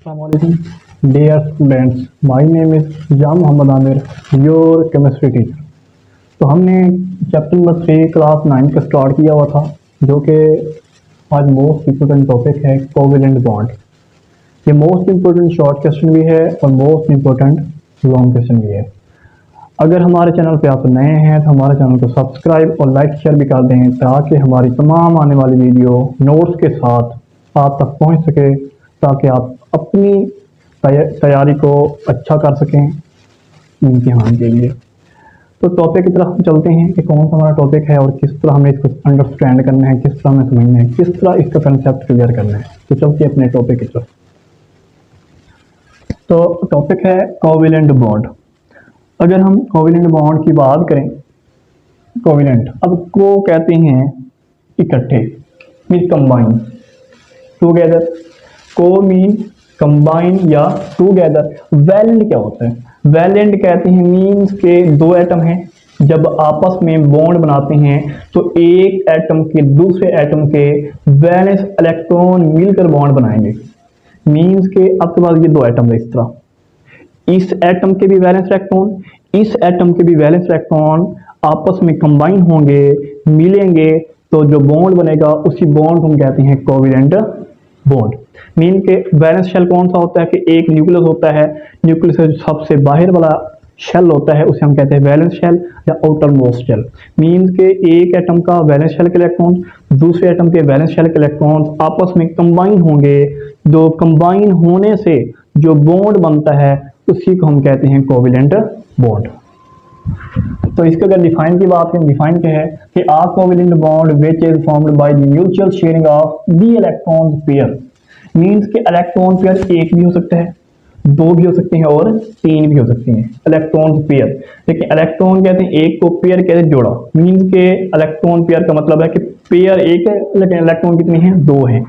Assalamualaikum, dear students. My name is जाम Mohammad Aamir, your chemistry teacher. तो हमने चैप्टर नंबर 3 क्लास 9 का स्टार्ट किया हुआ था, जो कि आज मोस्ट इम्पोर्टेंट टॉपिक है कोवेलेंट बॉन्ड। ये मोस्ट इम्पोर्टेंट शॉर्ट क्वेश्चन भी है और मोस्ट इम्पोर्टेंट लॉन्ग क्वेश्चन भी है। अगर हमारे चैनल पे आप नए हैं तो हमारे चैनल को सब्सक्राइब और लाइक शेयर भी कर दें, ताकि हमारी तमाम आने वाली वीडियो नोट्स के साथ आप तक पहुंच सके, ताकि आप अपनी तैयारी को अच्छा कर सकें इम्तिहान के लिए। तो टॉपिक की तरफ हम चलते हैं कि कौन सा हमारा टॉपिक है और किस तरह हमें इसको अंडरस्टैंड करना है, किस तरह हमें समझना है, किस तरह इसका कंसेप्ट क्लियर करना है। तो चलते हैं अपने टॉपिक की तरफ। तो टॉपिक है कोवेलेंट बॉन्ड। अगर हम कोवेलेंट बॉन्ड की बात करें, कोवेलेंट अब को कहते हैं इकट्ठे, मीन कंबाइन, टुगेदर। को मीन कंबाइन या टुगेदर। वैलेंट क्या होता है? वैलेंट कहते हैं मीन्स के दो एटम हैं, जब आपस में बॉन्ड बनाते हैं तो एक एटम के दूसरे एटम के वैलेंस इलेक्ट्रॉन मिलकर बॉन्ड बनाएंगे। मीन्स के आपके पास ये दो एटम है, इस तरह इस एटम के भी वैलेंस इलेक्ट्रॉन, इस एटम के भी वैलेंस इलेक्ट्रॉन आपस में कंबाइन होंगे, मिलेंगे, तो जो बॉन्ड बनेगा उसी बॉन्ड को हम कहते हैं कोवेलेंट बॉन्ड। मीन के वैलेंस शेल कौन सा होता है कि एक न्यूक्लियस होता है, न्यूक्लियस से सबसे बाहर वाला शेल होता है, उसे हम कहते हैं वैलेंस शेल या आउटर मोस्ट शेल। मीन के एक एटम का वैलेंस शेल के इलेक्ट्रॉन दूसरे एटम के वैलेंस शेल के इलेक्ट्रॉन आपस में कंबाइन होंगे, जो कंबाइन होने से जो बॉन्ड बनता है उसी को हम कहते हैं कोवेलेंट बॉन्ड। तो इसके अगर डिफाइन की बात करें, डिफाइन क्या है कि a covalent bond which is formed by the mutual sharing of the electron pair. Means के इलेक्ट्रॉन पेयर एक भी हो सकता है, दो भी हो सकते हैं और तीन भी हो सकते हैं इलेक्ट्रॉन पेयर। लेकिन इलेक्ट्रॉन कहते हैं एक को, पेयर कहते हैं जोड़ा। मीन्स के इलेक्ट्रॉन पेयर का मतलब है कि पेयर एक है लेकिन इलेक्ट्रॉन कितने हैं? दो हैं।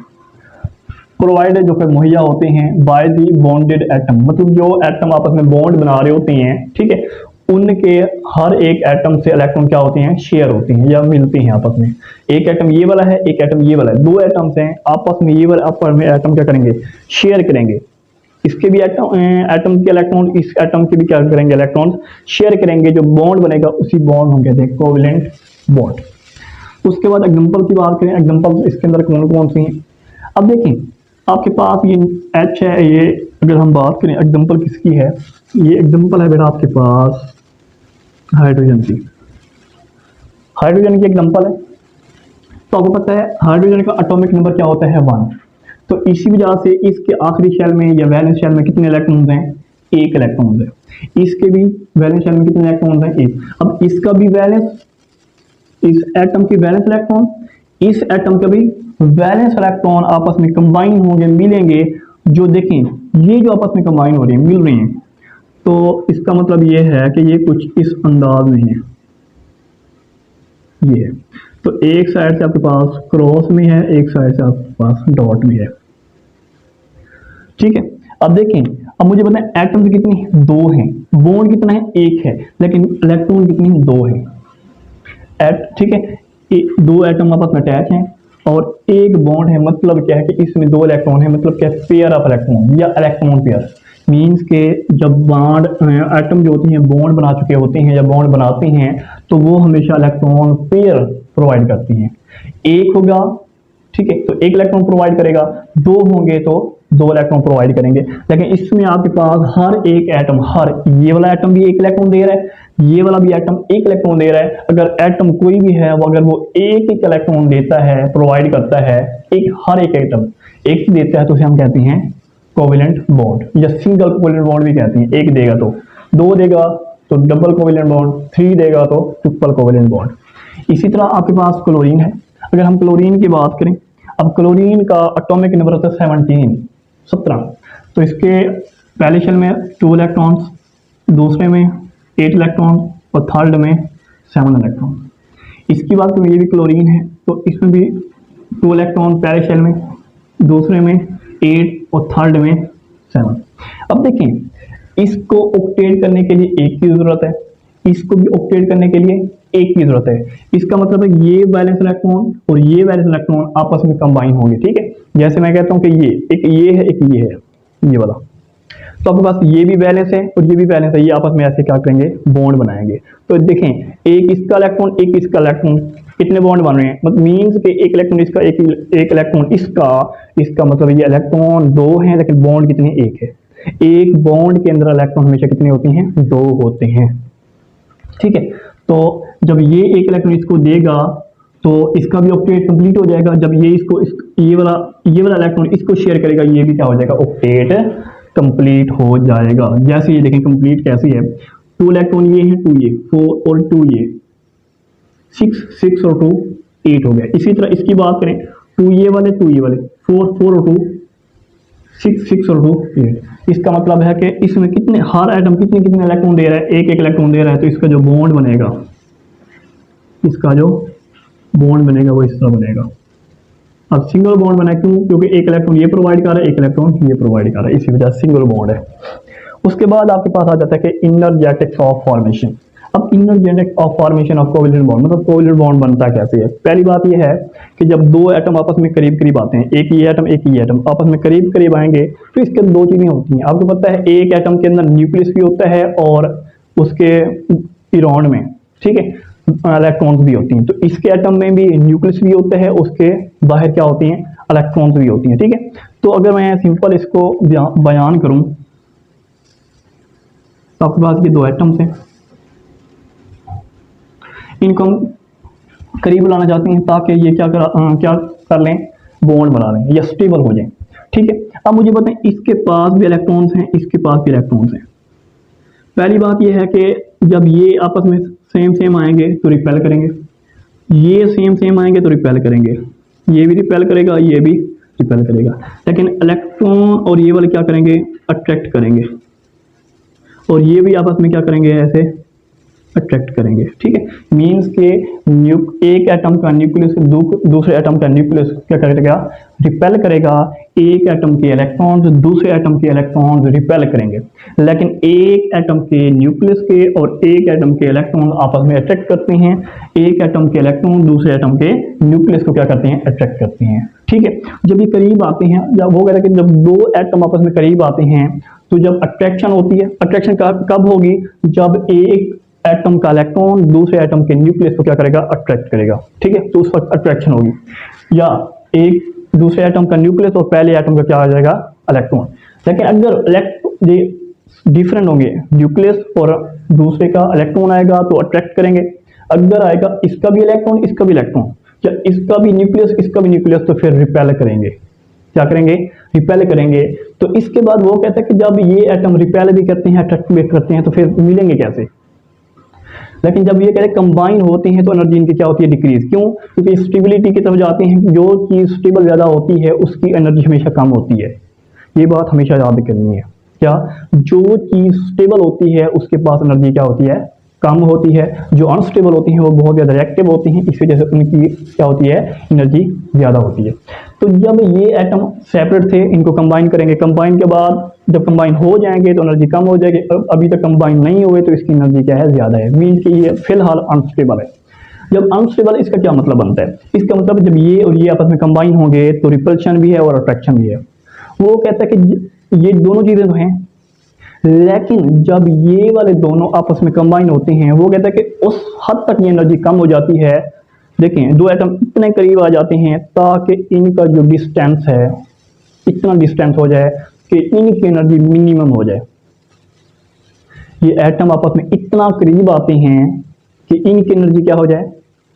प्रोवाइड जो कि मुहैया होते हैं बाय दी बॉन्डेड एटम, मतलब जो एटम आपस में बॉन्ड बना रहे होते हैं, ठीक है, उनके हर एक एटम से इलेक्ट्रॉन क्या होते हैं? शेयर होते हैं या मिलते हैं आपस में। एक एटम ये वाला है, एक एटम ये वाला है, दो एटम्स हैं आपस में, ये वाला आपस में एटम क्या करेंगे? शेयर करेंगे। इसके भी एटम के इलेक्ट्रॉन, इस एटम के भी क्या करेंगे? इलेक्ट्रॉन शेयर करेंगे। जो बॉन्ड बनेगा उसी बॉन्ड हम कहते हैं कोवेलेंट बॉन्ड। उसके बाद एग्जांपल की बात करें, एग्जांपल इसके अंदर कौन कौन सी हैं? अब देखें आपके पास ये H है, ये अगर हम बात करें एग्जांपल किसकी है, ये एग्जांपल है बेटा आपके पास हाइड्रोजन की। हाइड्रोजन की एग्जांपल है। तो आपको पता है हाइड्रोजन का एटॉमिक नंबर क्या होता है? 1। तो इसी वजह से इसके आखिरी शेल में या वैलेंस शेल में कितने इलेक्ट्रॉन्स हैं? एक इलेक्ट्रॉन है। इसके भी वैलेंस शेल में कितने इलेक्ट्रॉन्स हैं? एक। अब इसका भी वैलेंस, इस एटम की वैलेंस इलेक्ट्रॉन, इस एटम का भी वैलेंस इलेक्ट्रॉन आपस में कंबाइन होंगे, मिलेंगे। जो देखें ये जो आपस में कंबाइन हो रहे हैं, मिल रहे हैं, तो इसका मतलब ये है कि ये कुछ इस अंदाज में है। ये है तो एक साइड से आपके पास क्रॉस में है, एक साइड से आपके पास डॉट में है, ठीक है। अब देखें, अब मुझे बताएं एटम कितनी है? दो हैं। बॉन्ड कितना है? एक है, लेकिन इलेक्ट्रॉन कितनी है? दो है। ठीक है, दो एटम आपस में अटैच हैं और एक बॉन्ड है। मतलब क्या है कि इसमें दो इलेक्ट्रॉन है, मतलब क्या? पेयर ऑफ इलेक्ट्रॉन या इलेक्ट्रॉन पेयर। मीन्स के जब बॉन्ड एटम जो होती हैं बॉन्ड बना चुके होते हैं या बॉन्ड बनाते हैं, तो वो हमेशा इलेक्ट्रॉन पेयर प्रोवाइड करती हैं। एक होगा, ठीक है, तो एक इलेक्ट्रॉन प्रोवाइड करेगा, दो होंगे तो दो इलेक्ट्रॉन प्रोवाइड करेंगे। लेकिन इसमें आपके पास हर एक एटम, हर ये वाला एटम भी एक इलेक्ट्रॉन दे रहा है, ये वाला भी एटम एक इलेक्ट्रॉन दे रहा है। अगर एटम कोई भी है वो, अगर वो एक एक इलेक्ट्रॉन देता है, प्रोवाइड करता है, एक हर एक एटम एक देता है, तो उसे हम कहते हैं कोवेलेंट बॉन्ड या सिंगल कोवेलेंट बॉन्ड भी कहते हैं। एक देगा तो, दो देगा तो डबल कोवेलेंट बॉन्ड, 3 देगा तो ट्रिपल कोवेलेंट बॉन्ड। इसी तरह आपके पास क्लोरीन है। अगर हम क्लोरीन की बात करें, अब क्लोरीन का एटॉमिक नंबर होता है 17। तो इसके पहले शेल में 2 इलेक्ट्रॉन्स, दूसरे में 8 इलेक्ट्रॉन और थर्ड में 7 इलेक्ट्रॉन। इसकी बात करें, ये भी क्लोरीन है, तो इसमें भी 2 इलेक्ट्रॉन पहले शेल में, दूसरे में 8 और थर्ड में 7। अब देखें इसको ऑक्टेट करने के लिए एक की जरूरत है, इसको भी ऑक्टेट करने के लिए एक की जरूरत है। इसका मतलब है ये वैलेंस इलेक्ट्रॉन और ये वैलेंस इलेक्ट्रॉन आपस में कंबाइन होंगे, ठीक है। जैसे मैं कहता हूं कि ये एक ये है, एक ये है, ये वाला। तो आपके पास ये भी बैलेंस है और ये भी बैलेंस है, ये आपस में ऐसे क्या करेंगे, बॉन्ड बनाएंगे। तो देखें, एक इसका इलेक्ट्रॉन एक इसका इलेक्ट्रॉन, कितने बॉन्ड बन रहे हैं, मतलब मीन्स के एक इलेक्ट्रॉन इसका, एक इलेक्ट्रॉन इसका मतलब ये इलेक्ट्रॉन दो हैं लेकिन बॉन्ड कितने, एक है। एक बॉन्ड के अंदर इलेक्ट्रॉन हमेशा कितने होते हैं, दो होते हैं, ठीक है। तो जब ये एक इलेक्ट्रॉन इसको देगा तो इसका भी ऑक्टेट कंप्लीट हो जाएगा। जब ये इसको ये वाला इलेक्ट्रॉन इसको शेयर करेगा, ये भी क्या हो जाएगा, ऑक्टेट कंप्लीट हो जाएगा। जैसे ये देखें कंप्लीट कैसी है, 2 इलेक्ट्रॉन ये है, 2 ये, 4 और 2 ये, 6 और 2 8 हो गया। इसी तरह इसकी बात करें, 2 ये वाले 4 और 2 6 और 2 8। इसका मतलब है कि इसमें कितने, हर एटम कितने इलेक्ट्रॉन दे रहा है, एक इलेक्ट्रॉन दे रहा है। तो इसका जो बॉन्ड बनेगा, वो इस तरह बनेगा। अब सिंगल बॉन्ड बना क्यों, क्योंकि एक इलेक्ट्रॉन ये प्रोवाइड कर रहा है, एक इलेक्ट्रॉन ये प्रोवाइड कर रहा है, इसी वजह से सिंगल बॉन्ड है। उसके बाद आपके पास आ जाता है कि इनर्जेटिक्स ऑफ फॉर्मेशन। अब energetics of formation of covalent bond, मतलब कोवेलेंट बॉन्ड बनता कैसे है। पहली बात यह है कि जब दो एटम आपस में करीब करीब आते हैं, एक ये एटम आपस में करीब करीब आएंगे, तो इसके अंदर दो चीजें होती हैं। आपको पता है एक एटम के अंदर न्यूक्लियस भी होता है और उसके अराउंड में, ठीक है, इलेक्ट्रॉन्स भी होती हैं। तो इसके एटम में भी न्यूक्लियस भी होता है, उसके बाहर क्या होती हैं, इलेक्ट्रॉन्स भी होती हैं, ठीक है। तो अगर मैं सिंपल इसको बयान करूं, तो आपके पास ये दो एटम्स हैं, इनको हम करीब लाना चाहते हैं ताकि ये क्या कर लें, बॉन्ड बना लें या स्टेबल हो जाए, ठीक है। अब मुझे बताएं, इसके पास भी इलेक्ट्रॉन्स हैं, इसके पास भी इलेक्ट्रॉन्स हैं। पहली बात यह है कि जब ये आपस में सेम आएंगे तो रिपेल करेंगे, ये सेम आएंगे तो रिपेल करेंगे, ये भी रिपेल करेगा, ये भी रिपेल करेगा। लेकिन इलेक्ट्रॉन और ये वाले क्या करेंगे, अट्रैक्ट करेंगे, और ये भी आपस में क्या करेंगे, ऐसे अट्रैक्ट करेंगे, ठीक है। मीन्स के एक एटम का न्यूक्लियस दूसरे एटम का न्यूक्लियस क्या करेगा, रिपेल करेगा। एक एटम के इलेक्ट्रॉन्स दूसरे एटम के इलेक्ट्रॉन्स रिपेल करेंगे, लेकिन एक एटम के न्यूक्लियस के और एक एटम के इलेक्ट्रॉन आपस में अट्रैक्ट करते हैं। एक एटम के इलेक्ट्रॉन दूसरे एटम के न्यूक्लियस को क्या करते हैं, अट्रैक्ट करते हैं, ठीक है। जब ये करीब आते हैं, जब वो कहते हैं कि जब दो एटम आपस में करीब आते हैं तो जब अट्रैक्शन होती है, अट्रैक्शन कब होगी, जब एक एटम का इलेक्ट्रॉन दूसरे एटम के न्यूक्लियस को क्या करेगा, अट्रैक्ट करेगा, ठीक है। तो उस वक्त अट्रैक्शन होगी, या एक दूसरे एटम का न्यूक्लियस और पहले एटम का क्या आ जाएगा, इलेक्ट्रॉन। लेकिन अगर ये डिफरेंट होंगे, न्यूक्लियस और दूसरे का इलेक्ट्रॉन आएगा तो अट्रैक्ट करेंगे। अगर आएगा इसका भी इलेक्ट्रॉन इसका भी इलेक्ट्रॉन, या इसका भी न्यूक्लियस इसका भी न्यूक्लियस, तो फिर रिपेल करेंगे, क्या करेंगे, रिपेल करेंगे। तो इसके बाद वो कहते हैं कि जब ये एटम रिपेल भी करते हैं, अट्रैक्ट भी करते हैं, तो फिर मिलेंगे कैसे। लेकिन जब ये कहते हैं कंबाइन होते हैं तो एनर्जी इनकी क्या होती है, डिक्रीज। क्यों, क्योंकि स्टेबिलिटी की तरफ जाते हैं, जो चीज स्टेबल ज्यादा होती है उसकी एनर्जी हमेशा कम होती है। ये बात हमेशा याद करनी है, क्या, जो चीज स्टेबल होती है उसके पास एनर्जी क्या होती है, कम होती है। जो अनस्टेबल होती है वो बहुत ज़्यादा रिएक्टिव होती हैं, इस वजह से उनकी क्या होती है, एनर्जी ज़्यादा होती है। तो जब ये एटम सेपरेट थे, इनको कंबाइन करेंगे, कंबाइन के बाद जब कंबाइन हो जाएंगे तो एनर्जी कम हो जाएगी। अभी तक कंबाइन नहीं हुए तो इसकी एनर्जी क्या है, ज़्यादा है। मीन्स कि ये फिलहाल अनस्टेबल है। जब अनस्टेबल, इसका क्या मतलब बनता है, इसका मतलब जब ये और ये आपस में कंबाइन होंगे तो रिपल्शन भी है और अट्रैक्शन भी है। वो कहता है कि ये दोनों चीज़ें तो हैं, लेकिन जब ये वाले दोनों आपस में कंबाइन होते हैं, वो कहता है कि उस हद तक ये एनर्जी कम हो जाती है। देखें, दो एटम इतने करीब आ जाते हैं ताकि इनका जो डिस्टेंस है इतना डिस्टेंस हो जाए कि इनकी एनर्जी मिनिमम हो जाए। ये एटम आपस में इतना करीब आते हैं कि इनकी एनर्जी क्या हो जाए,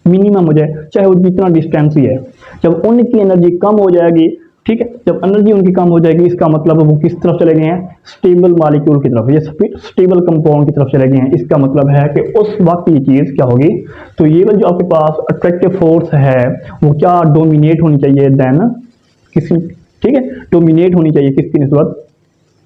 मिनिमम हो जाए, चाहे वो जितना डिस्टेंस ही है। जब उनकी एनर्जी कम हो जाएगी, ठीक है, जब एनर्जी उनकी कम हो जाएगी, इसका मतलब वो किस तरफ चले गए हैं, स्टेबल मॉलिक्यूल की तरफ, ये स्टेबल कंपाउंड की तरफ चले गए हैं। इसका मतलब है कि उस वक्त ये चीज़ क्या होगी, तो ये वाली जो आपके पास अट्रैक्टिव फोर्स है वो क्या डोमिनेट होनी चाहिए देन किसी, ठीक है, डोमिनेट होनी चाहिए किसकी निस्बत,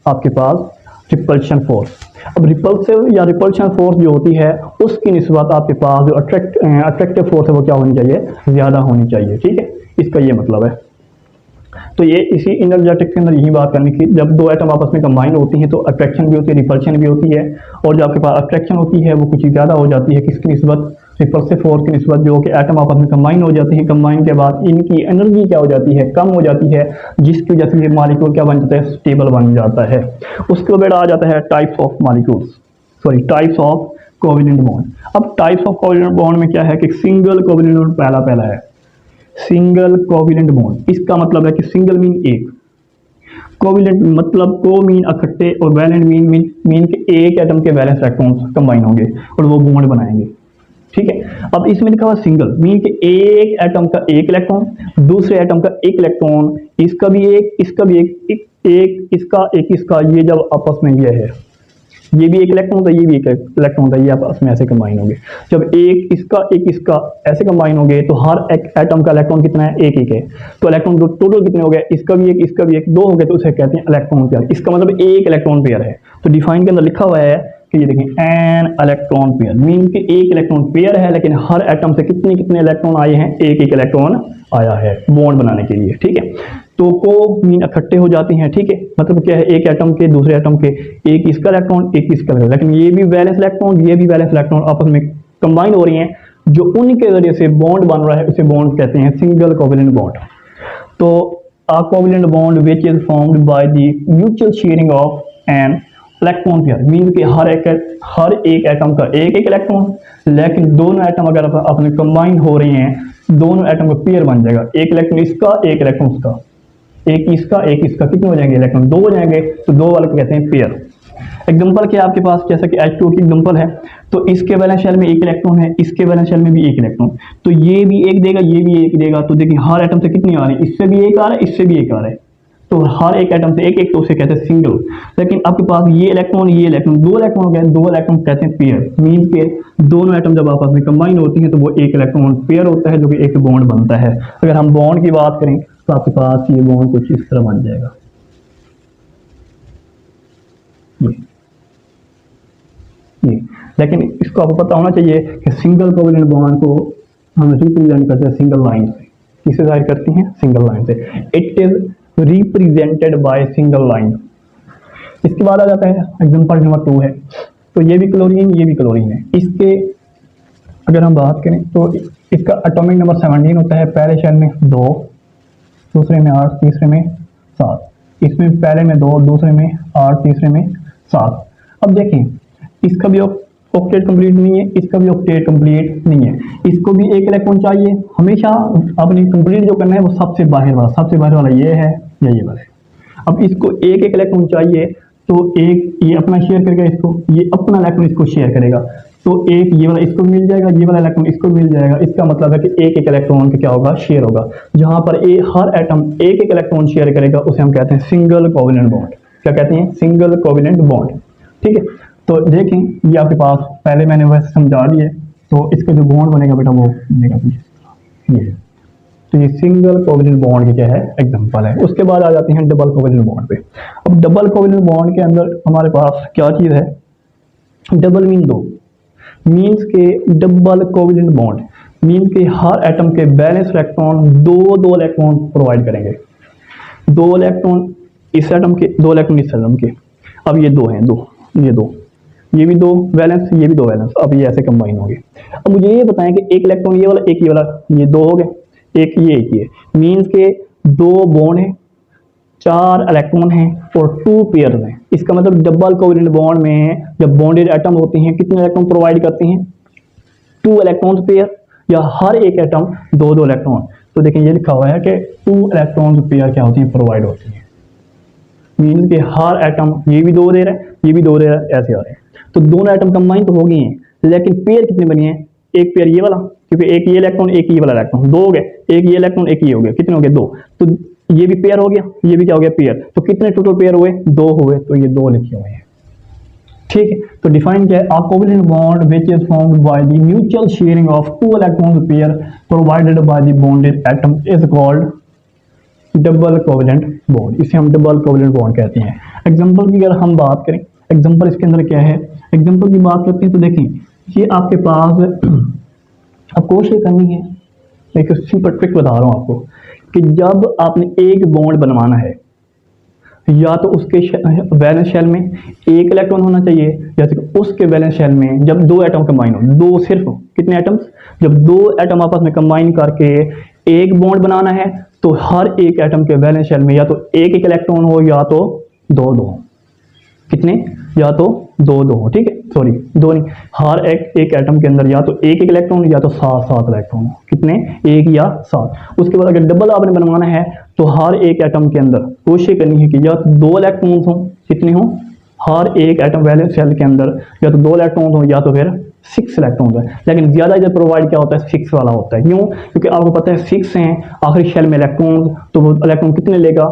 आपके पास रिपल्शन फोर्स। अब रिपल्सिव या रिपल्शन फोर्स जो होती है उसकी निस्बत आपके पास जो अट्रैक्टिव फोर्स है वो क्या होनी चाहिए, ज़्यादा होनी चाहिए, ठीक है, इसका ये मतलब है। तो ये इसी इनर्जेटिक्स के अंदर यही बात करनी कि जब दो एटम आपस में कंबाइन होती हैं तो अट्रैक्शन भी होती है, रिपल्शन भी होती है, और जो आपके पास अट्रैक्शन होती है वो कुछ ज़्यादा हो जाती है किसकी निस्बत, ट्रिपल से 4 की निस्बत जो कि एटम आपस में कंबाइन हो जाते हैं, कंबाइन के बाद इनकी एनर्जी क्या हो जाती है, कम हो जाती है, जिसकी वजह से ये मॉलिक्यूल क्या बन जाता है, स्टेबल बन जाता है। उसके बाद आ जाता है types of molecules, sorry types of covalent bond. अब टाइप्स ऑफ कोवेलेंट बॉन्ड में क्या है कि सिंगल कोवेलेंट बॉन्ड पहला है, सिंगल कोवेलेंट बॉन्ड। इसका मतलब है कि सिंगल मीन एक, कोवेलेंट मतलब को मीन इकट्ठे, और वैलेंट मीन के एक एटम के वैलेंस इलेक्ट्रॉन्स कंबाइन होंगे और वो बॉन्ड बनाएंगे। ठीक है, अब इसमें लिखा हुआ सिंगल मीन के एक एटम का एक इलेक्ट्रॉन, दूसरे एटम का एक इलेक्ट्रॉन, इसका भी एक, इसका भी एक इसका एक इसका, ये जब आपस में ये है, ये भी एक इलेक्ट्रॉन था, ये भी एक इलेक्ट्रॉन था, ये आपस में ऐसे कंबाइन होंगे। जब एक इसका ऐसे कंबाइन होंगे तो हर एक एटम का इलेक्ट्रॉन कितना है, एक है। तो इलेक्ट्रॉन टोटल कितने हो गए, इसका भी एक, इसका भी एक, दो हो गए, तो उसे कहते हैं इलेक्ट्रॉन पेयर। इसका मतलब एक इलेक्ट्रॉन पेयर है। तो डिफाइन के अंदर लिखा हुआ है कि ये देखें एन इलेक्ट्रॉन पेयर, मीन कि एक इलेक्ट्रॉन पेयर है, लेकिन हर एटम से कितने कितने इलेक्ट्रॉन आए हैं, एक इलेक्ट्रॉन आया है बॉन्ड बनाने के लिए। ठीक है, तो को मीन इकट्ठे हो जाते हैं। ठीक है, मतलब क्या है, एक एटम के दूसरे एटम के एक इसका इलेक्ट्रॉन एक इसका इलेक्ट्रॉन, लेकिन ये भी वैलेंस इलेक्ट्रॉन, ये भी वैलेंस इलेक्ट्रॉन आपस में कंबाइन हो रही हैं, जो उनके जरिए से बॉन्ड बन रहा है उसे बॉन्ड कहते हैं सिंगल कोवेलेंट बॉन्ड। तो a covalent bond which is formed by the mutual sharing of an electron pair, mean कि हर एक एटम का एक इलेक्ट्रॉन, लेकिन दोनों एटम अगर अपने कंबाइन हो रही हैं, दोनों एटम का पेयर बन जाएगा, एक इलेक्ट्रॉन इसका एक इलेक्ट्रॉन उसका, एक इसका, कितने हो जाएंगे, इलेक्ट्रॉन दो हो जाएंगे, तो दो वाले को कहते हैं पेयर। एग्जांपल क्या आपके पास, जैसा कि H2O की एग्जांपल है, तो इसके वैलेंस शेल में एक इलेक्ट्रॉन है, इसके वैलेंस शेल में भी एक इलेक्ट्रॉन, तो ये भी एक देगा, ये भी एक देगा, तो देखिए हर एटम से कितनी आ रही है, इससे भी एक आ रहा है, इससे भी एक आ रहा है, तो हर एक एटम से एक एक, तो उसे कहते हैं सिंगल। लेकिन आपके पास ये इलेक्ट्रॉन दो इलेक्ट्रॉन हो गए, दो इलेक्ट्रॉन कहते हैं पेयर, मीन के दोनों एटम जब आपस में कंबाइन होती हैं तो वो एक इलेक्ट्रॉन पेयर होता है, जो कि एक बॉन्ड बनता है। अगर हम बॉन्ड की बात करें तो आपके पास ये बॉन्ड कुछ इस तरह बन जाएगा, ये। लेकिन इसको आपको पता होना चाहिए कि सिंगल कोवेलेंट बॉन्ड को हम रिप्रेजेंट करते हैं सिंगल लाइन से। किससे जाहिर करते हैं, सिंगल लाइन से। It is represented by single line. इसके बाद आ जाता है एग्जांपल नंबर 2 है, तो ये भी क्लोरीन है। इसके अगर हम बात करें तो इसका एटॉमिक नंबर 17 होता है, पहले शेल में 2, दूसरे में 8, तीसरे में 7। इसमें पहले में 2, दूसरे में 8, तीसरे में 7। अब देखें, इसका भी ऑक्टेट कंप्लीट नहीं है, इसका भी ऑक्टेट कंप्लीट नहीं है, इसको भी एक इलेक्ट्रॉन चाहिए। हमेशा अपनी कंप्लीट जो करना है वो सबसे बाहर वाला ये है या ये वाला है। अब इसको एक इलेक्ट्रॉन चाहिए, तो एक ये अपना शेयर करेगा, इसको ये अपना इलेक्ट्रॉन इसको शेयर करेगा, तो एक ये वाला इसको मिल जाएगा, ये वाला इलेक्ट्रॉन इसको मिल जाएगा। इसका मतलब है कि एक इलेक्ट्रॉन का क्या होगा, शेयर होगा। जहां पर हर एटम एक इलेक्ट्रॉन शेयर करेगा उसे हम कहते हैं सिंगल कोवेलेंट बॉन्ड। क्या कहते हैं, सिंगल कोवेलेंट बॉन्ड। ठीक है, तो देखें ये आपके पास पहले मैंने वैसे समझा दिए, तो इसका जो बॉन्ड बनेगा बेटा वो बनेगा ये। तो ये सिंगल कोवेलेंट बॉन्ड की क्या है, एग्जांपल है। उसके बाद आ जाते हैं डबल कोवेलेंट बॉन्ड पे। अब डबल कोवेलेंट बॉन्ड के अंदर हमारे पास क्या चीज है, डबल मीन दो, मीन्स के डबल कोवेलेंट बॉन्ड मीन के हर एटम के बैलेंस इलेक्ट्रॉन दो इलेक्ट्रॉन प्रोवाइड करेंगे। 2 इलेक्ट्रॉन इस एटम के, 2 इलेक्ट्रॉन इस एटम के। अब ये दो हैं, ये भी 2 वैलेंस, ये भी 2 वैलेंस। अब ये ऐसे कंबाइन होंगे। अब मुझे ये बताएं कि एक इलेक्ट्रॉन ये वाला, एक ये वाला, ये 2 हो गए, एक ये मीन्स के 2 बॉन्ड है, 4 इलेक्ट्रॉन हैं और 2 पेयर्स हैं। इसका मतलब डबल कोवेलेंट बॉन्ड में जब बॉन्डेड एटम होते हैं कितने इलेक्ट्रॉन प्रोवाइड करते हैं, 2 इलेक्ट्रॉन पेयर, या हर एक एटम 2 इलेक्ट्रॉन। तो देखें ये लिखा हुआ है कि 2 इलेक्ट्रॉन पेयर क्या होती है, प्रोवाइड होती है। मीन्स के हर एटम, ये भी 2 दे रहा है, ये भी 2 दे रहा है, ऐसे आ रहे हैं। तो दोनों एटम कंबाइन तो हो गए हैं, लेकिन पेयर कितने बने हैं, एक पेयर ये वाला, क्योंकि एक ये इलेक्ट्रॉन एक ये वाला इलेक्ट्रॉन, 2 हो गए, एक ये इलेक्ट्रॉन एक ये हो गया, कितने हो गए, 2। तो ये भी पेयर हो गया, ये भी क्या हो गया, पेयर। तो कितने टोटल पेयर हुए, 2 हुए, तो ये 2 लिखे हुए हैं। ठीक है, तो डिफाइन क्या है, a covalent bond which is formed by the mutual sharing of 2 electrons pair provided by the bonded atom is called double covalent bond. इसे हम डबल कोवेलेंट बॉन्ड कहते हैं। एग्जांपल की अगर हम बात करें, एग्जांपल इसके अंदर क्या है, एग्जांपल की बात करते हैं तो देखें, ये आपके पास अब कोशिश करनी है, एक सिंपल ट्रिक बता रहा हूँ आपको, कि जब आपने एक बॉन्ड बनवाना है, या तो उसके वैलेंस शेल में एक इलेक्ट्रॉन होना चाहिए, जैसे कि उसके वैलेंस शेल में जब 2 एटम कंबाइन हो, 2 सिर्फ कितने एटम्स? जब दो एटम आपस में कंबाइन करके एक बॉन्ड बनाना है तो हर एक एटम के वैलेंस शेल में या तो एक एक इलेक्ट्रॉन हो या तो दो दो। कितने? या तो दो दो हो, ठीक है, सॉरी दो नहीं, हर एक एटम के अंदर या तो एक एक इलेक्ट्रॉन या तो सात सात इलेक्ट्रॉन। कितने? एक या सात। उसके बाद अगर डबल आपने बनवाना है तो हर एक एटम के अंदर कोशिश करनी है कि या तो दो इलेक्ट्रॉन्स हो, कितने हो? हर एक एटम वैलेंस शेल के अंदर या तो दो इलेक्ट्रॉन हो या तो फिर 6 इलेक्ट्रॉन है। लेकिन ज्यादा इधर प्रोवाइड क्या होता है? 6 वाला होता है। क्यों? क्योंकि आपको पता है 6 हैं आखिरी शेल में इलेक्ट्रॉन, तो वो इलेक्ट्रॉन कितने लेगा?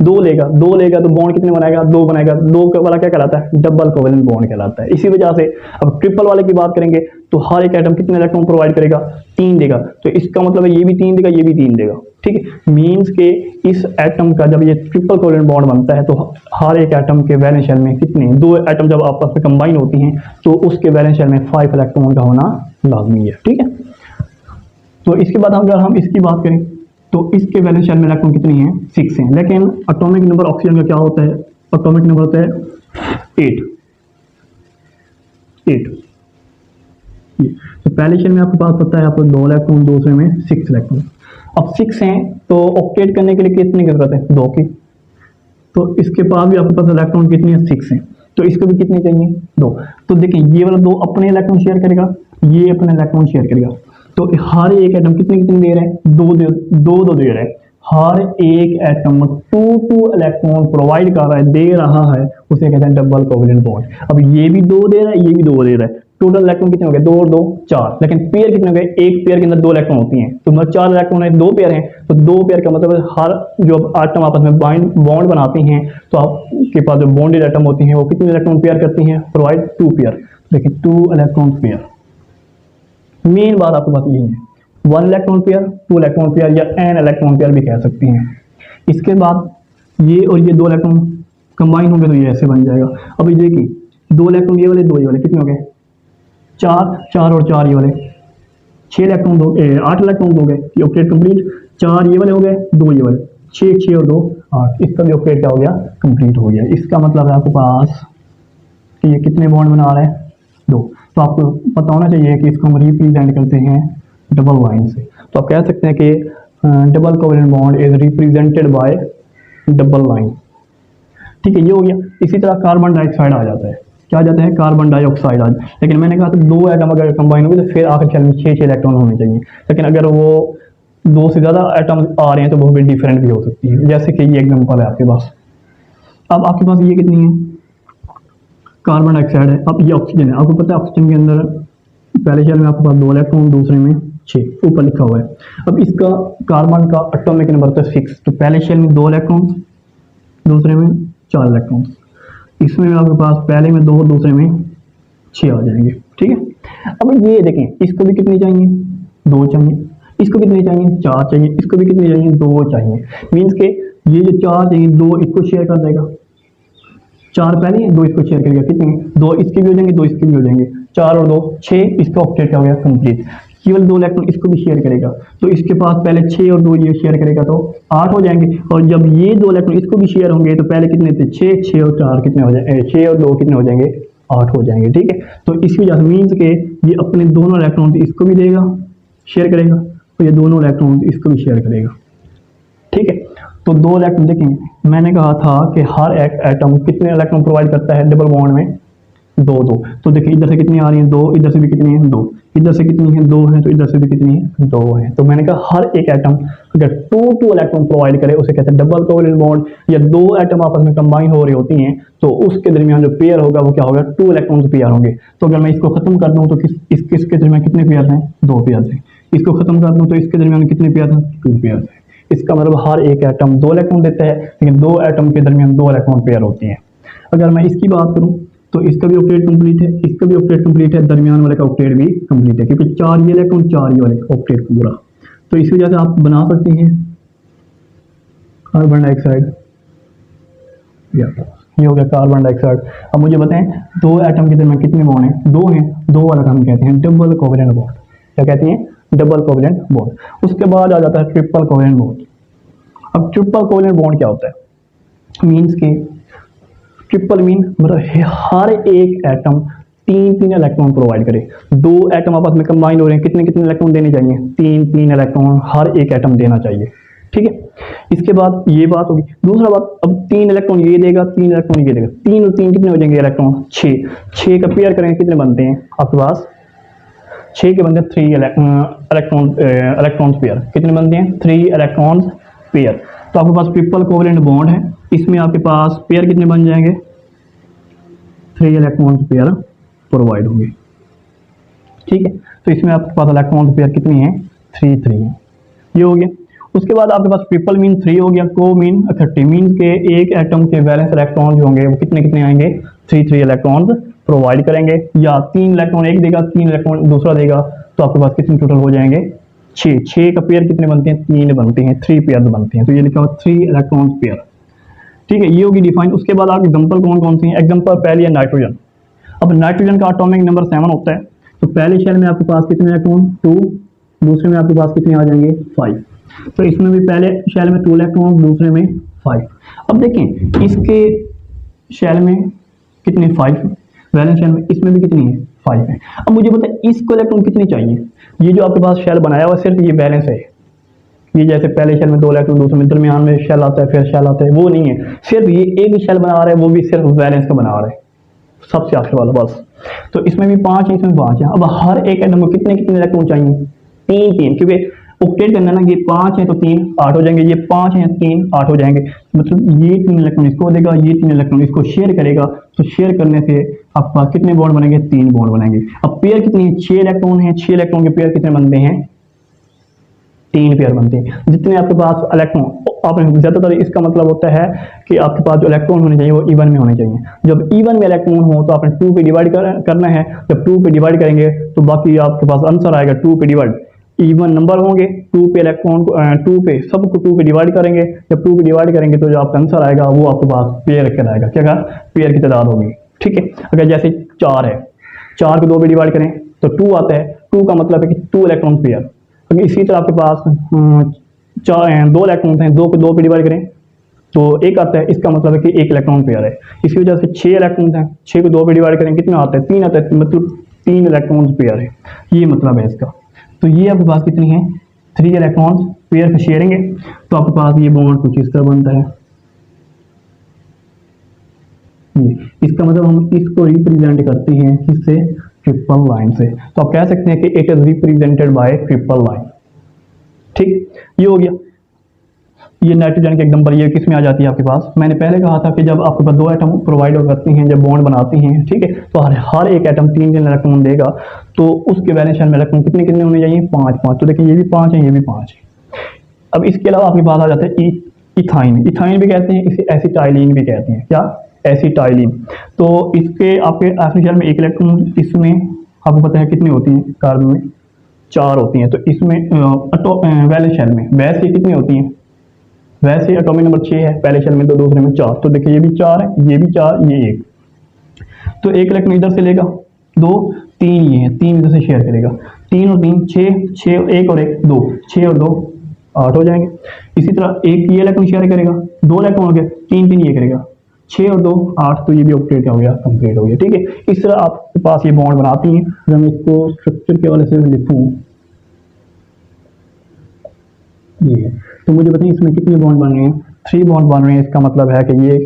दो लेगा। दो लेगा तो बॉन्ड कितने बनाएगा? दो बनाएगा। दो वाला क्या कहलाता है? डबल कोवेलेंट बॉन्ड कहलाता है। इसी वजह से अब ट्रिपल वाले की बात करेंगे तो हर एक एटम कितने इलेक्ट्रॉन प्रोवाइड करेगा? 3 देगा। तो इसका मतलब है ये भी 3 देगा, ये भी 3 देगा, ठीक है। मीन्स के इस एटम का जब ये ट्रिपल कोवेलेंट बॉन्ड बनता है तो हर एक एटम के वैलेंस शेल में कितने? दो एटम जब आपस में कंबाइन होती हैं तो उसके वैलेंस शेल में 5 इलेक्ट्रॉन का होना लाजमी है, ठीक है। तो इसके बाद अगर हम इसकी बात करें तो इसके वैलेंस शेल में इलेक्ट्रॉन कितनी है? 6 हैं। लेकिन एटॉमिक नंबर ऑक्सीजन का क्या होता है? एटॉमिक नंबर होता है 8। तो पहले शेल में आपके पास पता है आपको 2 इलेक्ट्रॉन, दूसरे में 6 इलेक्ट्रॉन। अब 6 हैं तो ऑक्टेट करने के लिए कितनी की जरूरत है? 2 की। तो इसके पास भी आपके पास इलेक्ट्रॉन कितनी है? 6 हैं। तो इसको भी कितने चाहिए? 2। तो देखिए ये वाला 2 अपने इलेक्ट्रॉन शेयर करेगा, ये अपने इलेक्ट्रॉन शेयर करेगा। तो हर एक एटम कितने कितने दे रहा है? दो दे रहा है। हर एक एटम 2 इलेक्ट्रॉन प्रोवाइड कर रहा है, दे रहा है, उसे कहते हैं डबल कोवेलेंट बॉन्ड। अब ये भी 2 दे रहा है, ये भी 2 दे रहा है। टोटल इलेक्ट्रॉन कितने हो गए? 2 और 2 4। लेकिन पेयर कितने हो गए? एक पेयर के अंदर 2 इलेक्ट्रॉन होती हैं, तो मतलब 4 इलेक्ट्रॉन है, 2 पेयर हैं। तो 2 पेयर का मतलब हर जो एटम आपस में बॉन्ड बनाती हैं तो आपके पास जो बॉन्डेड एटम होती हैं वो कितने इलेक्ट्रॉन पेयर करती हैं? Provide 2 pair. देखिए 2 इलेक्ट्रॉन पेयर। मेन बात आपके पास यही है, 1 इलेक्ट्रॉन पेयर, 2 इलेक्ट्रॉन पेयर या n इलेक्ट्रॉन पेयर भी कह सकती हैं। इसके बाद ये और ये 2 इलेक्ट्रॉन कंबाइन होंगे तो ये ऐसे बन जाएगा। अब ये देखिए 2 इलेक्ट्रॉन ये वाले, 2 ये वाले, कितने हो गए? 4 और 4 ये वाले, 6 इलेक्ट्रॉन 8 इलेक्ट्रॉन हो गए। ये ऑक्टेट कंप्लीट। 4 ये वाले हो गए, 2 ये वाले, 6 और 2 8। इसका भी ऑक्टेट क्या हो गया? कंप्लीट हो गया। इसका मतलब है आपके पास कि ये कितने बॉन्ड बना रहा है? 2। तो आपको पता होना चाहिए कि इसको हम रिप्रेजेंट करते हैं डबल लाइन से। तो आप कह सकते हैं कि double covalent bond is represented by double line, ठीक है। ये हो गया। इसी तरह कार्बन डाइऑक्साइड आ जाता है। क्या आ जाता है? कार्बन डाइऑक्साइड आ जाता है। लेकिन मैंने कहा था 2 एटम अगर कंबाइन होगी तो फिर आखिर शेल में 6 इलेक्ट्रॉन होने चाहिए। लेकिन अगर वो 2 से ज़्यादा एटम आ रहे हैं तो वो भी डिफरेंट भी हो सकती है, जैसे कि ये एग्जाम्पल है आपके पास। अब आपके पास ये कितनी है? कार्बन डाइऑक्साइड है। अब ये ऑक्सीजन है। आपको पता है ऑक्सीजन के अंदर पहले शेल में आपके पास 2 इलेक्ट्रॉन, दूसरे में 6, ऊपर लिखा हुआ है। अब इसका कार्बन का एटॉमिक नंबर होता है 6। तो पहले शेल में 2 इलेक्ट्रॉन, दूसरे में 4 इलेक्ट्रॉन। इसमें आपके पास पहले में 2, दूसरे में 6 आ जाएंगे, ठीक है। अब ये देखें, इसको भी कितनी चाहिए? 2 चाहिए। इसको कितनी चाहिए? 4 चाहिए। इसको भी कितनी चाहिए? 2 चाहिए। मीन्स के ये जो 4 चाहिए 2 इसको शेयर कर देगा। 4 पहले, 2 इसको शेयर करेगा। कितने? 2 इसके भी हो जाएंगे, 2 इसके भी हो जाएंगे। 4 और 2 6। इसका ऑक्टेट हो गया कंप्लीट। केवल 2 इलेक्ट्रॉन इसको भी शेयर करेगा तो इसके पास पहले 6 और 2 ये शेयर करेगा तो 8 हो जाएंगे। और जब ये 2 इलेक्ट्रॉन इसको भी शेयर होंगे तो पहले कितने थे? 6 और 4 कितने हो जाएंगे? 6 और 2 कितने हो जाएंगे? 8 हो जाएंगे, ठीक है। तो इसी वजह से मीन्स के ये अपने दोनों इलेक्ट्रॉन इसको भी देगा, शेयर करेगा, और ये दोनों इलेक्ट्रॉन इसको भी शेयर करेगा, ठीक है। तो 2 इलेक्ट्रॉन देखें, मैंने कहा था कि हर एक एटम कितने इलेक्ट्रॉन प्रोवाइड करता है डबल बॉन्ड में? 2। तो देखिए इधर से कितनी आ रही है? 2। इधर से भी कितनी है? 2। इधर से कितनी है? 2 है। तो इधर से भी कितनी है? 2 है। तो मैंने कहा हर एक एटम अगर 2 इलेक्ट्रॉन प्रोवाइड करे उसे कहते हैं डबल कोवेलेंट बॉन्ड। या 2 एटम आपस में कंबाइन हो रही होती हैं तो उसके दरमियान जो पेयर होगा वो क्या होगा? 2 इलेक्ट्रॉन पेयर होंगे। तो अगर मैं इसको खत्म कर दूं तो किसके दरमियान कितने पेयर हैं? 2 पेयर हैं। इसको खत्म कर दूं तो इसके दरमियान कितने पेयर हैं? 2 पेयर हैं। इसका मतलब हर एक एटम 2 इलेक्ट्रॉन देता है, लेकिन 2 एटम के दरमियान 2 इलेक्ट्रॉन पेयर होती हैं। अगर मैं इसकी बात करूं तो इसका भी ऑक्टेट कंप्लीट है, इसका भी ऑक्टेट कंप्लीट है, दरमियान वाले का ऑक्टेट भी कंप्लीट है, क्योंकि 4 ये इलेक्ट्रॉन 4 ये वाले ऑक्टेट पूरा। तो इस वजह से आप बना सकते हैं कार्बन डाइऑक्साइड। ये हो गया कार्बन डाइऑक्साइड। अब मुझे बताएं 2 एटम के दरमियान कितने बॉन्ड हैं? 2 हैं। 2 वाला हम कहते हैं डबल कोवेलेंट बॉन्ड। क्या कहते हैं? Double covalent bond. उसके बाद आ जाता है ट्रिपल कोवेलेंट बॉन्ड। अब ट्रिपल कोवेलेंट बॉन्ड क्या होता है? मीन्स के ट्रिपल मीन मतलब हर एक एटम तीन तीन इलेक्ट्रॉन प्रोवाइड करे। दो एटम आपस में कंबाइन हो रहे हैं, कितने कितने इलेक्ट्रॉन देने चाहिए? तीन तीन इलेक्ट्रॉन हर एक एटम देना चाहिए। ठीक है, इसके बाद ये बात होगी। दूसरा बात, अब तीन इलेक्ट्रॉन ये देगा, तीन इलेक्ट्रॉन ये देगा, तीन और तीन कितने हो जाएंगे इलेक्ट्रॉन? छः। छः का पेयर करेंगे कितने बनते हैं आपके पास? छः के बनते हैं थ्री इलेक्ट्रॉन्स पेयर। कितने बनते हैं? Three electrons pair. तो आपके पास ट्रिपल कोवेलेंट बॉन्ड है, इसमें आपके पास पेयर कितने बन जाएंगे? थ्री इलेक्ट्रॉन्स पेयर प्रोवाइड होंगे। ठीक है, तो इसमें आपके पास इलेक्ट्रॉन्स पेयर कितनी है? थ्री थ्री है। ये हो गया। उसके बाद आपके पास ट्रिपल मीन थ्री हो गया, को मीन 30 मीन के एक एटम के वैलेंस इलेक्ट्रॉन जो होंगे वो कितने कितने आएंगे? थ्री थ्री इलेक्ट्रॉन्स प्रोवाइड करेंगे। या तीन इलेक्ट्रॉन एक देगा, तीन इलेक्ट्रॉन दूसरा देगा, तो आपके पास कितने टोटल हो जाएंगे? छः। छः का पेयर कितने बनते हैं? तीन बनते हैं, थ्री पेयर बनते हैं। तो ये लिखा हुआ थ्री इलेक्ट्रॉन्स पेयर। ठीक है, ये होगी डिफाइन। उसके बाद आप एग्जाम्पल कौन कौन सी हैं? एग्जाम्पल पहली है नाइट्रोजन। अब नाइट्रोजन का एटॉमिक नंबर 7 होता है। तो पहले शेल में आपके पास कितने इलेक्ट्रॉन? 2। दूसरे में आपके पास कितने आ जाएंगे? 5। तो इसमें भी पहले शेल में 2 इलेक्ट्रॉन, दूसरे में 5। अब देखें इसके शेल में कितने? 5। वैलेंस शेल में इसमें भी कितनी है? 5 है। अब मुझे बताएं इसको इलेक्ट्रॉन कितने चाहिए? ये जो आपके पास शेल बनाया हुआ सिर्फ ये बैलेंस है। ये जैसे पहले शेल में 2 इलेक्ट्रॉन, दूसरे में दरमियान में शेल आता है, फिर शेल आता है, वो नहीं है। सिर्फ ये एक ही शेल बना रहा है, वो भी सिर्फ बैलेंस का बना रहा है, सबसे आखिर वाला बस। तो इसमें भी 5 है, इसमें 5 है। अब हर एक एटम को कितने कितने इलेक्ट्रॉन चाहिए? तीन तीन, क्योंकि ऑक्टेट करना ना, ये 5 है तो 3 8 हो जाएंगे, ये 5 है 3 8 हो जाएंगे। मतलब ये 3 इलेक्ट्रॉन इसको देगा, ये 3 इलेक्ट्रॉन इसको शेयर करेगा। तो शेयर करने से आपके पास कितने बॉन्ड बनेंगे? 3 बॉन्ड बनेंगे। अब पेयर कितनी है? 6 इलेक्ट्रॉन है। 6 इलेक्ट्रॉन के पेयर कितने बनते हैं? 3 पेयर बनते हैं। जितने आपके पास इलेक्ट्रॉन, आपने ज्यादातर इसका मतलब होता है कि आपके पास जो इलेक्ट्रॉन होने चाहिए वो इवन में होने चाहिए। जब इवन में इलेक्ट्रॉन हो तो आपने 2 पे डिवाइड करना है। जब 2 पे डिवाइड करेंगे तो बाकी आपके पास आंसर आएगा 2 पे डिवाइड। इवन नंबर होंगे 2 पे इलेक्ट्रॉन, 2 पे सबको 2 पे डिवाइड करेंगे। जब 2 पे डिवाइड करेंगे तो जो आपका आंसर आएगा वो आपके पास पेयर कहलाएगा। क्या कहा? पेयर की तादाद होगी। ठीक है, अगर जैसे 4 है, 4 को 2 पे डिवाइड करें तो 2 आता है। 2 का मतलब है कि 2 इलेक्ट्रॉन पेयर। अगर इसी तरह आपके पास 2 इलेक्ट्रॉन हैं, 2 को 2 पे डिवाइड करें तो 1 आता है। इसका मतलब है कि 1 इलेक्ट्रॉन पेयर है। इसी वजह से 6 इलेक्ट्रॉन हैं, 6 को 2 पे डिवाइड करें कितना आता है? 3 आता है, मतलब 3 इलेक्ट्रॉन पेयर है। ये मतलब है इसका। तो ये आपके पास कितनी है? 3 इलेक्ट्रॉन पेयर से शेयरिंग है। तो आपके पास ये बॉन्ड कुछ इस तरह बनता है। ये इसका मतलब हम इसको रिप्रेजेंट करते हैं किससे? ट्रिपल लाइन से। तो आप कह सकते हैं कि it is represented by triple line. ठीक, ये हो गया। ये नाइट्रोजन के एग्जांपल ये किस में आ जाती है आपके पास? मैंने पहले कहा था कि जब आपके पास 2 एटम प्रोवाइड करती हैं, जब बॉन्ड बनाती हैं, ठीक है, तो हर एक एटम 3 इलेक्ट्रॉन देगा। तो उसके वैलेंस शेल में इलेक्ट्रॉन कितने कितने होने चाहिए? 5 5। तो देखिए ये भी 5 है, ये भी 5 है। अब इसके अलावा आपके पास आ जाते हैं इथाइन। इथाइन भी कहते हैं, इसे एसिटाइलिन भी कहते हैं। क्या? एसिटाइलिन। तो इसके आपके एटॉमिक शेल में 1 इलेक्ट्रॉन, इसमें आपको पता है कितनी होती है? कार्बन में 4 होती हैं। तो इसमें वैलेंस शेल में वैसे कितनी होती हैं? वैसे एटॉमिक नंबर 6 है पहले शेल में, तो दूसरे में 4। तो देखिए ये भी 4 है, ये भी 4, ये 1। तो 1 इलेक्ट्रॉन इधर से लेगा, 2 3 ये है, 3 इधर से शेयर करेगा। 3 और 3 6, 6 1 और 1 2, 6 और 2 8 हो जाएंगे। इसी तरह 1 ये इलेक्ट्रॉन शेयर करेगा, 2 इलेक्ट्रॉन हो गए, 3 3 ये करेगा, 6 और 2 8। तो ये भी ऑक्टेट हो गया, कंप्लीट हो गया। ठीक है, इस तरह आपके पास ये बॉन्ड बनाती हैं। अगर मैं इसको स्ट्रक्चर के वाले से लिखूँ, ये तो मुझे बताइए इसमें कितने बॉन्ड बन रहे हैं? 3 बॉन्ड बन रहे हैं। इसका मतलब है कि ये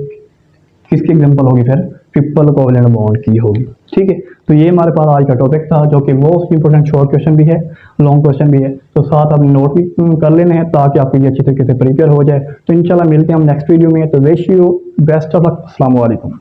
किसकी एग्जांपल होगी? फिर ट्रिपल कोवेलेंट बॉन्ड की होगी। ठीक है, तो ये हमारे पास आज का टॉपिक था, जो कि मोस्ट इंपोर्टेंट शॉर्ट क्वेश्चन भी है, लॉन्ग क्वेश्चन भी है। तो साथ आपने नोट भी कर लेने हैं ताकि आपको ये अच्छी तरीके से प्रिपेयर हो जाए। तो इंशाल्लाह मिलते हैं हम नेक्स्ट वीडियो में। तो wish you best of luck. अस्सलाम वालेकुम।